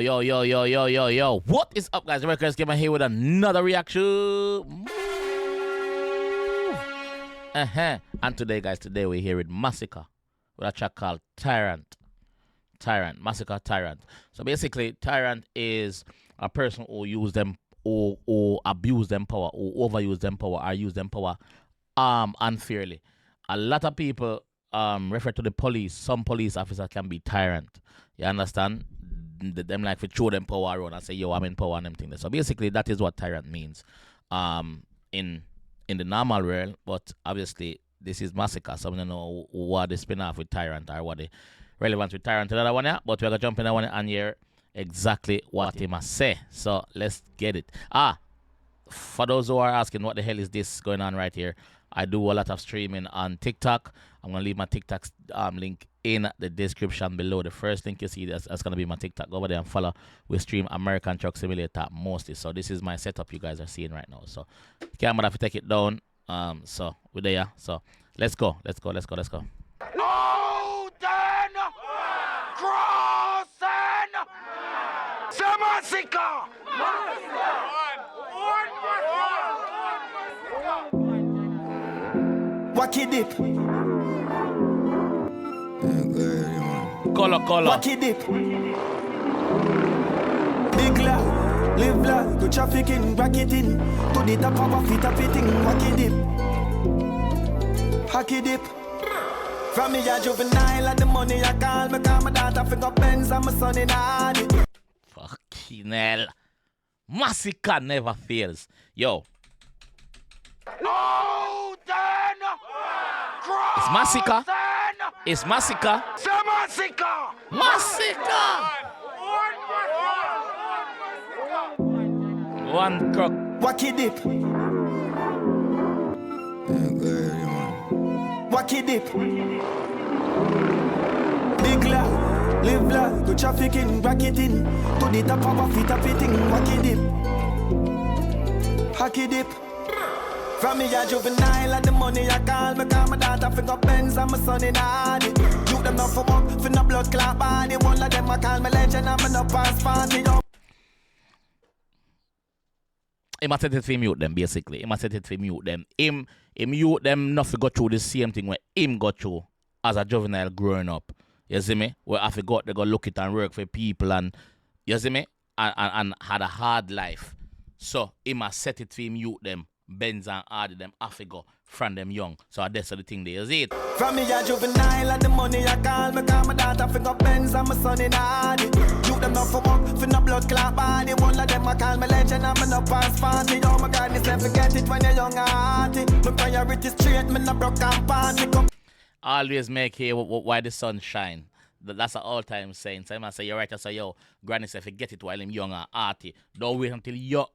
Yo. What is up, guys? JAMAICA'S Gamer here with another reaction. And today, guys, we're here with Masicka with a track called Tyrant. Masicka Tyrant. So basically, Tyrant is a person who use them or abuse them power or overuse them power or use them power unfairly. A lot of people refer to the police. Some police officers can be tyrant. You understand? Them like to throw them power around and say, yo, I'm in power and them things. So basically, that is what tyrant means in the normal world. But obviously, this is Masicka. So I don't know what the spin-off with tyrant or what the relevance with tyrant to that one. Yeah? But we're going to jump in that one and hear exactly what he must say. So let's get it. For those who are asking what the hell is this going on right here, I do a lot of streaming on TikTok. I'm going to leave my TikTok link in the description below. The first link you see, that's going to be my TikTok. Go over there and follow. We stream American Truck Simulator mostly. So this is my setup you guys are seeing right now. So camera have to take it down. So we're there. So let's go. Loading, crossing, Masicka. Wacky dip. Color. Wacky dip. Big la, live la, go trafficking, bracketing. To the top of a fit a fitting. Wacky dip. Hacky dip. From me a juvenile and the money I call me. Call my daughter finger Benz and my son in Hardy. Fucking hell. Masicka never fails. Yo. It's Masicka. It's Masicka. Masicka. One crook. Wacky dip. Wacky dip. Big la, live la, go trafficking, bracketing. To the top of a fit a fitting. Wacky dip. Hacky dip. From me a juvenile and the money I call me. Call my daughter finger Benz and my son in Hardy. You them not for work, for no blood clot body. One of them I call me legend and me no pass party. He must set it for mute them, basically. He must set it for mute them. Him mute them not to go through the same thing where him got through as a juvenile growing up. You see me? Where I forgot they go look it and work for people and you see me? And had a hard life. So he must set it for mute them. Benz and Hardy them Africa from them young. So that's the thing they see it. From me a juvenile and the money I call me. Call my daughter finger Benz and my son in Hardy. You them not for work, for no blood clot body. One of them I call me legend and me no pass party. Oh my God, this never forget it when you're young and hearty. My priority straight, me no broke and party. Always make here why the sun shine. That's an all-time saying. So I must say, you're right. I say, yo, granny say, forget it while I'm young and hearty. Don't wait until you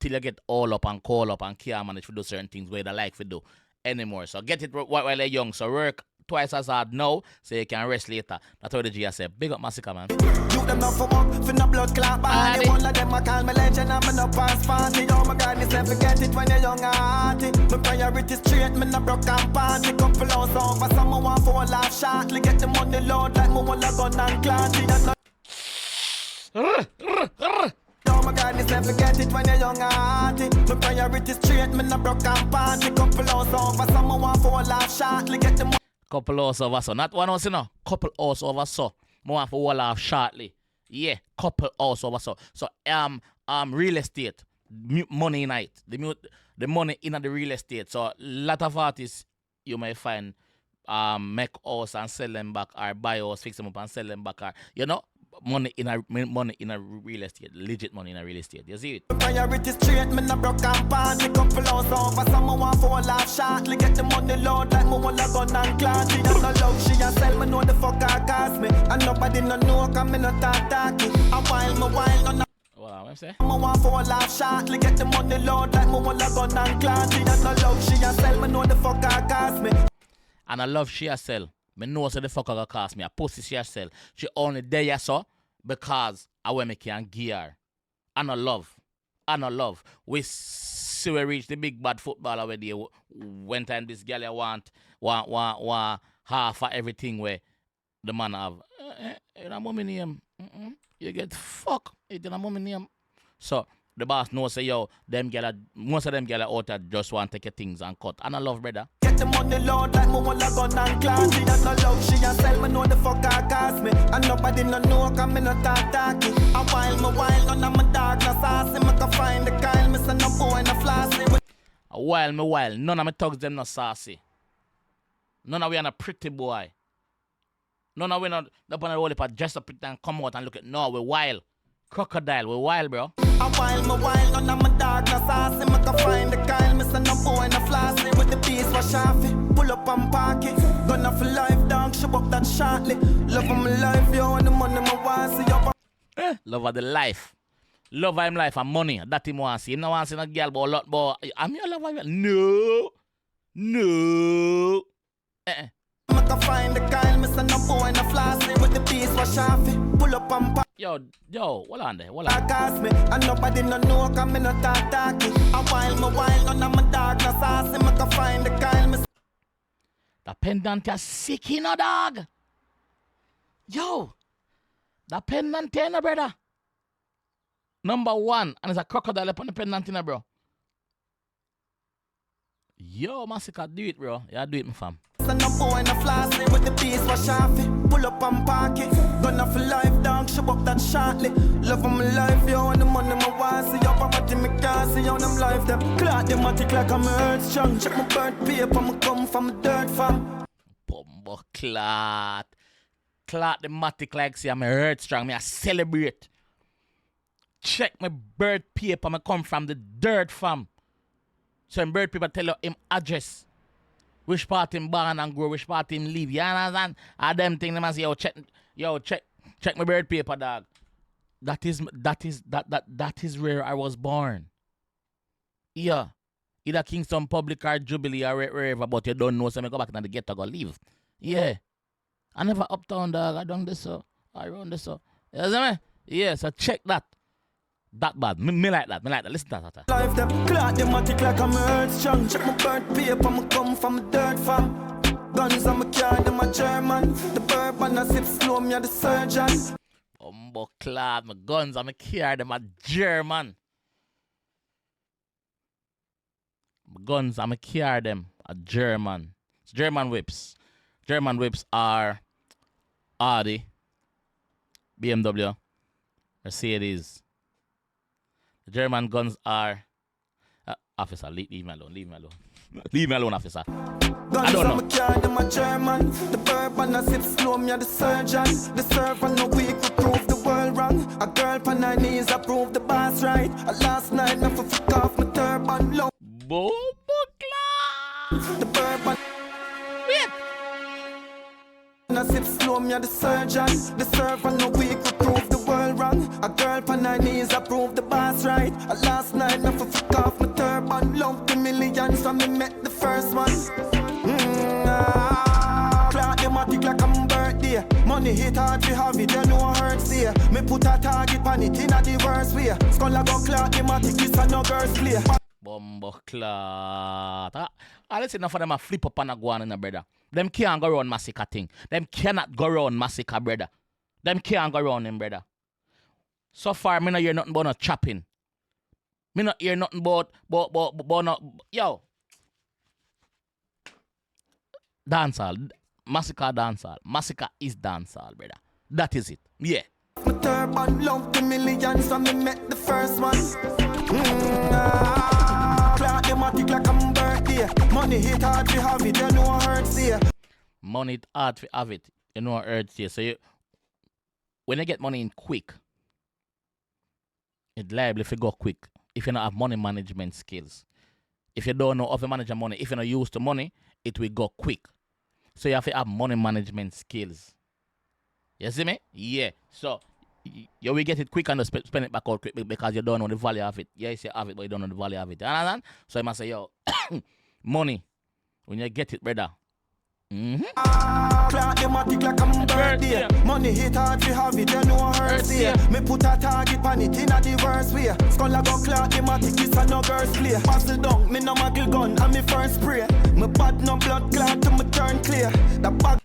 get all up and call up and can't manage to do certain things where they like to do anymore. So get it while they're young. So work twice as hard now so you can rest later. That's what the G said. Big up Masicka, man. You them not for work, for no blood clot body. One of them I call me legend and me no pass party. Oh my God, this never forget it when you're young and hearty. My priority straight, me no broke and party. Couple hours over, someone want for a laugh shortly. Get the money load like me want a gun and clanty. Oh my God, this never forget it when you're young and hearty. My priority straight, me no broke and party. Couple hours over, someone want for a laugh shortly. Get the money. Couple hours over so. Not one house, you know. Couple hours over so. More want for a laugh shortly. Yeah, couple hours over so. So real estate, money in it. The money in the real estate. So a lot of artists you may find make house and sell them back or buy house, fix them up and sell them back or you know. Money in a real estate, legit money in a real estate. You see it? Priority straight, me no broke and party. Couple hours over, someone want for a laugh shortly. Get the money load like me want a gun and clanty. That's no love, she a sell me know the fuck I cost me. And nobody no know, cause me no talky. A while, no. What I'm saying? Someone want for a laugh shortly. Get the money load like me want a gun and clanty. That's no love, she a sell me know the fuck I cost me. And I love she a sell. Me know so the fuck gonna cost me. A pussy she a sell. She only there so because I want me can gear. And I love. We see we reach the big bad footballer where they went and this girl want half of everything where the man have. You know what name? you get fuck. It in a moment name. So the boss knows say yo, most of them gyal out there just want to take your things and cut. And I love brother. Get the money, Lord, like me wanna gun and class. She does not love, she a sell me, know the fuck I cost me. And nobody no know, cause me no talky. A while, none of my dog no saucy. Me can find the Kyle, me say no boy no flossy. A while, none of my thugs them no saucy. None of we are a pretty boy. None of we not up on the roll if dress up and come out and look at no, we wild. Crocodile, we wild, bro. A while, none of my dog no saucy. Me can find the Kyle, me say no boy no flossy. With the beast wash off it, pull up and park it. Gonna for life, dog, show up that shortly. Love of my life, yo, and the money my want see up. Love of the life. Love of him life and money. That him want see. Him no want see no girl, but a lot, but I'm your love of him. No. Me can find the Kyle, me say no boy no flossy. With the beast wash off it, pull up and park. Yo, hold on there, hold I on. cost me, and nobody no know, cause me no talky. A while, none of my dog no saucy. Me can find the Kyle, me The pendant is sick, you know, dog. Yo, the pendant, you know, brother. Number 1, and there's a crocodile up on the pendant, you know, bro. Yo, Masicka, do it, bro. Yeah, do it, my fam. say no boy no flossy. With the beast wash off it, pull up and park it. Gonna for life, dog, show up that shortly. Love of my life, yo, and the money my want see. Yo, poverty me can't see on them life, them. Clock them a tick like I'm earth strong. Check my birth paper, me come from a dirt farm. Bumbo clot. Clot the matic like say I'm hurt strong. Me I celebrate. Check my birth paper, me come from the dirt farm. So in birth paper tell you him address. Which part him born and grow, which part him live. You understand? And them thing them say, check my birth paper, dog. That is where I was born. Yeah. Either Kingston Public or Jubilee or wherever, but you don't know, so I go back and the ghetto go live. Yeah. I never uptown, dog. I done this so. I run this so. You see me? Yeah, so check that. That bad. Me like that. Listen to that. Life them, clock them a tick like I'm earth strong. Check my birth paper, me come from a dirt farm. Guns on my car, them a German. The bourbon I sip slow, me a the surgeon. Bumbo clad, my guns and my car, them a German. My guns and my car, them a German. It's German whips. German whips are Audi, BMW, Mercedes. The German guns are officer. Leave me alone. Leave me alone, officer. I don't know. Guns on my car, them a German. The bourbon I sip slow, me a the surgeon. The servant no weak, we prove the world wrong. A girl on her knees, I prove the boss right. Last night, I for fuck off my turban low. Bumbo clad. The bourbon. Wait. I sip slow, me a the surgeon. The servant no weak, we prove the world wrong. A girl on her knees, I prove the boss right. Last night, I for fuck off my turban. Love the millions, so me met the first one. Clock them a tick like I'm birthday. Money hit hard, we have it, you know I hurt there. Me put a target on it in a the worst way. Skull a go clock them a tick, this a no girls play. Bumbo clot. Let's say enough of them a flip up and a go on in a brother. Them can't go around Masicka thing. Them cannot go around Masicka, brother. Them can't go around him, brother. So far, me not hear nothing about no chopping. Me not hear nothing about no... Yo. Dancehall. Masicka dancehall. Masicka is dancehall, brother. That is it. Yeah. My turban love the millions, so me met the first one. Clock them a tick like I'm birthday. Money hit hard, we have it, you know I hurt here. Money it hard to have it. You know I heard here. So when you get money in quick, it's liable if you go quick. If you don't have money management skills. If you don't know how to manage your money, if you're not used to money, it will go quick. So you have to have money management skills. You see me? Yeah. So you will get it quick and spend it back out quick because you don't know the value of it. Yes, you have it, but you don't know the value of it. You understand? So you must say, yo, money, when you get it, brother. Clock them a tick like I'm birthday. Money hit hard, we have it, you know I hurt here. Me put a target on it in a the worst way. Skull a go clock them a tick, this a no girls play. Passel down, me no muggle gun, and me first spray. Me bad no blood clot to me turn clear. The bag.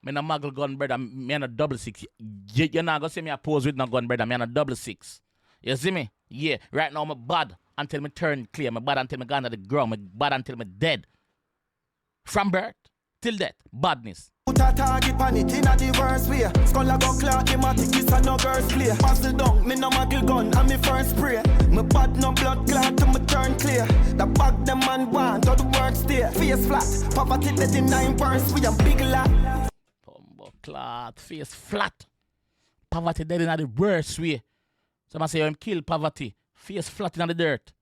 Me no muggle gun, brother. Me no double six. You're not gonna see me a pose with no gun, brother. Me no double six. You see me? Yeah. Right now, I'm bad until me turn clear. I'm bad until me gone to the ground. I'm bad until me dead. From birth till death. Badness. Put a target on it in a the worst way. Skull a go clock, thematic, this a no girls play. Puzzle down, me no muggle gun, and me first spray. Me bad no blood clot till me turn clear. The bag them man want, all the work stay. Face flat, poverty dead in 9 burns, we a big lot. Pumbo clot, face flat. Poverty dead in the worst way. Some say him kill poverty. Face flat in the dirt.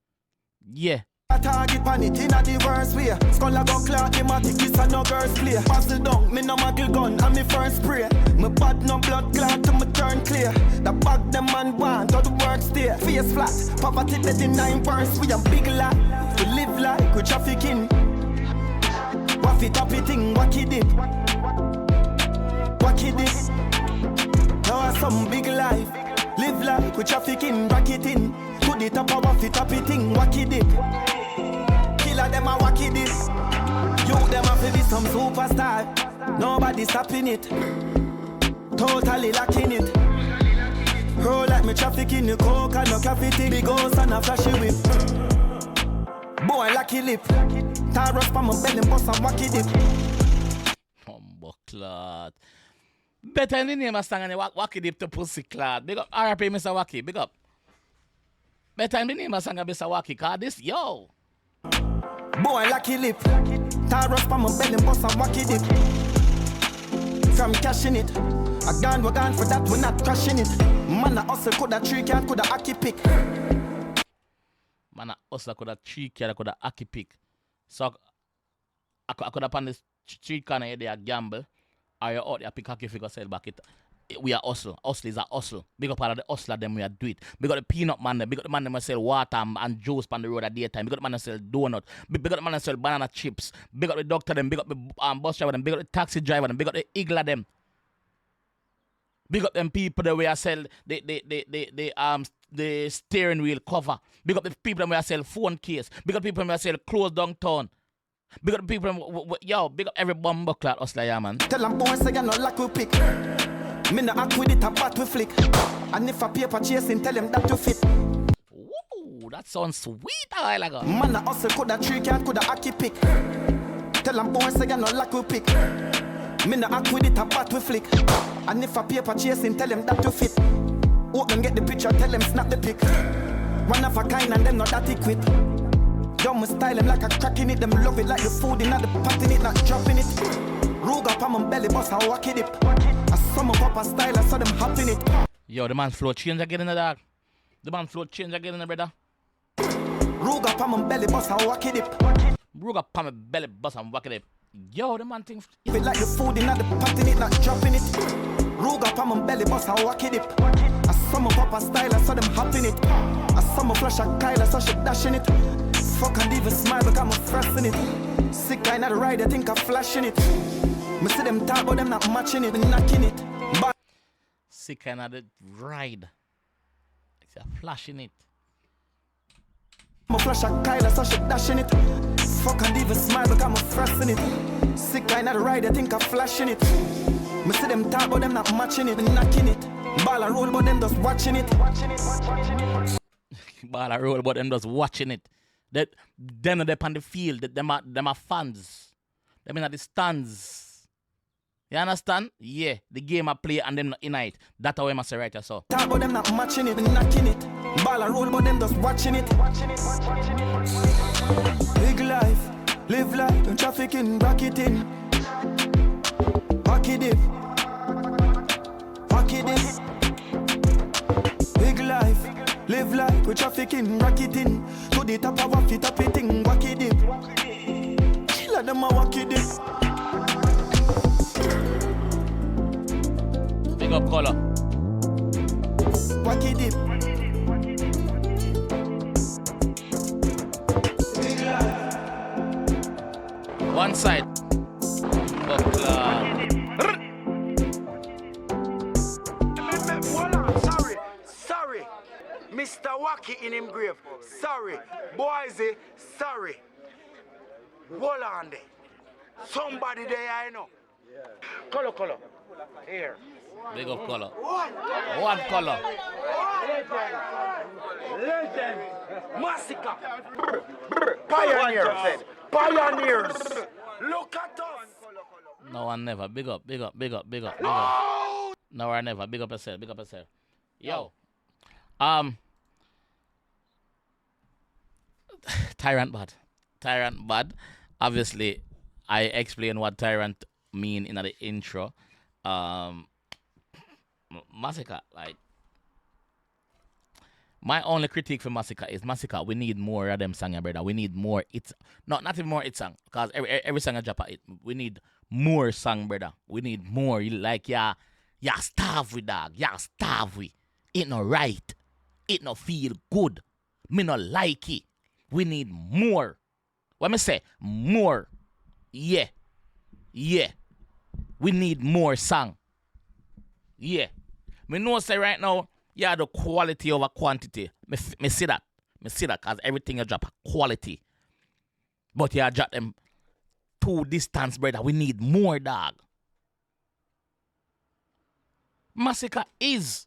Yeah. A target on it in a the worst way. Skull a go clock, thematic, this a no girls play. Puzzle down, me no muggle gun, and me first spray. Me bad no blood clot till me turn clear. The bag them man want, all the work stay. Face flat, poverty dead in 9 burns, we a big lot. We live like we trafficking. Waffy tappy thing, wacky dip. Wacky dip. Now some big life. Live like we trafficking, racketing. To the top of waffy tappy thing, wacky dip. Killer them a wacky this. You them a feel be some superstar. Nobody stopping it. Totally lacking it. Roll like me trafficking the coke and no graffiti. Big house and a flashy whip. Boy lucky lip. Tyrant pa my belly bust and wacky dip. Humble clot. Better in the name of song and wacky dip to pussy clot. Big up RP Mr. Wacky. Big up. Better in the name of song and Mr. Wacky. Cause this yo. Boy lucky lip. Tyrant pa my belly bust and wacky dip. From cashing it. A gun we're gone for that, we're not crashing it. Man a hustle coulda 3 can coulda hockey pick. Man a hustle coulda 3 can coulda hockey pick. So I coulda upon this 3 can here there gamble. Or you out there pick hockey pick or sell back it. We are hustle. Hustle is a hustle. Big up all of the hustler them we are do it. Big up the peanut man them. Big up the man them sell water and juice on the road at daytime. Big up the man that sell donut. Big up the man that sell banana chips. Big up the doctor them. Big up the bus driver them. Big up the taxi driver them. Big up the igler them. Big up them people that we are sell the steering wheel cover. Big up the people that we are sell phone case. Big up the people that we are sell clothes downtown. Big up the people yo, big up every bumbo clout hustler, yeah man. Tell them boys say you no luck we pick. Me no act with it a bat we flick. And if a paper chasing, tell them that you fit. Ooh, that sounds sweet a while ago. Man a hustle coulda 3 can coulda hockey pick. Tell them boys say you no luck we pick. Me no act with it a bat we flick. And if a paper chasing, tell them that you fit. Hope them get the picture, tell them snap the pic. One of a kind and them not that equipped. Yo, me style them like a crack in it. Them love it like the food in the pot in it, not dropping it. Rug up on my belly, bust and wacky dip. I saw my papa style, I saw them hopping it. Yo, the man flow change again in the dog. The man flow change again in the brother. Rug up on my belly, bust and wacky dip. Rug up on my belly, bust and wacky dip. Yo, the man thing. Feel like the food in the pot in it, not dropping it. Rug up on my belly, bust and wacky dip. I saw my papa style, I saw them hopping it. I saw my flash a Kyle, I saw she dashing it. Fuck and even smile because I'm fresh in it. Sick kind of the ride, I think I'm flashing it. Me see them talk but them not matching it, knocking it. But sick kind of the ride. It's a flashing it. I'm a flash a Kyle, so she dashing it. Fuck and even smile because I'm fresh in it. Sick kind of the ride, I think I'm flashing it. Me see them talk but them not matching it, knocking it. Ball and roll but them just watching it. Ball and roll but them just watching it. That them are on the field. Them are fans. Them in the stands. You understand? Yeah, the game I play and them not in it. That's how I must say right here, so. Talk about them not matching it, knocking it. Ball and roll but them just watching it. Big life, live life, and trafficking, bracketing. Wacky dip, wacky dip. Big life. Live like we trafficking, racketing. To the top of waffy tappy thing, wacky dip. Killer them a wacky dip. Big up color. Wacky dip. One side. Sorry. Mr. Wacky in him grave. Sorry. Boise, sorry. Hold on there. Somebody there I know. Color. Here. Big up color. One color. Legend. Masicka. Pioneers. Look at us. No one never. Big up. No or never. Big up yourself. Yo. Tyrant bad. Obviously, I explained what tyrant mean in the intro. Masicka, like, my only critique for Masicka is Masicka, we need more of them song, brother. We need more. It's not even more it song, because every song I drop it. We need more song, brother. We need more. Like, yeah, starve with dog. Yeah, starve with. It no right. It no feel good. Me no like it. We need more. What me say? More. Yeah. We need more song. Yeah. Me know say right now, yeah, the quality over quantity. Me see that. Because everything you drop quality. But you drop them too distance, brother. We need more, dog. Masicka is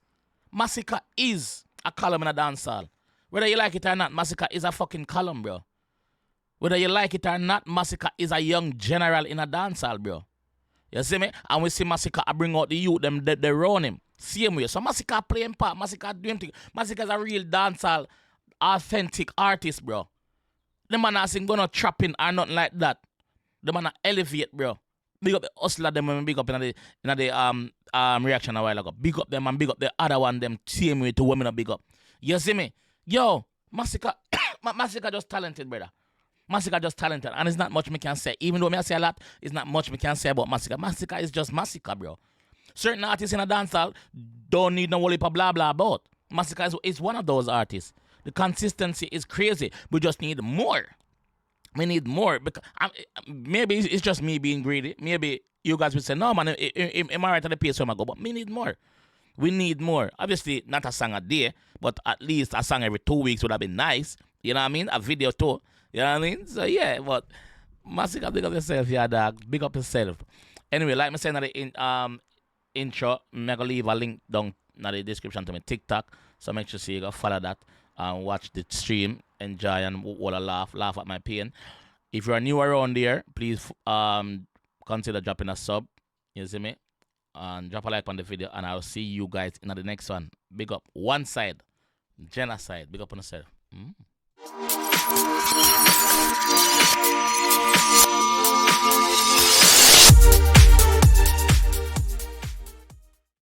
a column in a dancehall. Whether you like it or not, Masicka is a fucking column, bro. Whether you like it or not, Masicka is a young general in a dancehall, bro. You see me? And we see Masicka bring out the youth, they run him. Same way. So Masicka playing part, Masicka doing thing. Masicka is a real dancehall, authentic artist, bro. The man not sing gonna trapping or nothing like that. The man not elevate, bro. Big up the hustler them and big up in the reaction a while ago. Big up them and big up the other one them same way to women big up. You see me? Yo, Masicka Masicka just talented, brother. Masicka just talented, and it's not much me can say. Even though me I say a lot, it's not much me can say about Masicka. Masicka is just Masicka, bro. Certain artists in a dancehall don't need no whole heap of blah blah about. Masicka is one of those artists. The consistency is crazy. We just need more. We need more. Because maybe it's just me being greedy. Maybe you guys would say, no, man, am I right at the pace where I go? But we need more. We need more. Obviously, not a song a day, but at least a song every 2 weeks would have been nice. You know what I mean? A video too. You know what I mean? So, yeah, but Masicka, big up yourself, yeah, dog. Big up yourself. Anyway, like I said in the intro, I'm going to leave a link down in the description to my TikTok. So make sure you go follow that and watch the stream. Enjoy and all a laugh at my pain. If you are new around there, please consider dropping a sub. You see me? And drop a like on the video, and I'll see you guys in the next one. Big up one side, genocide. Big up on yourself.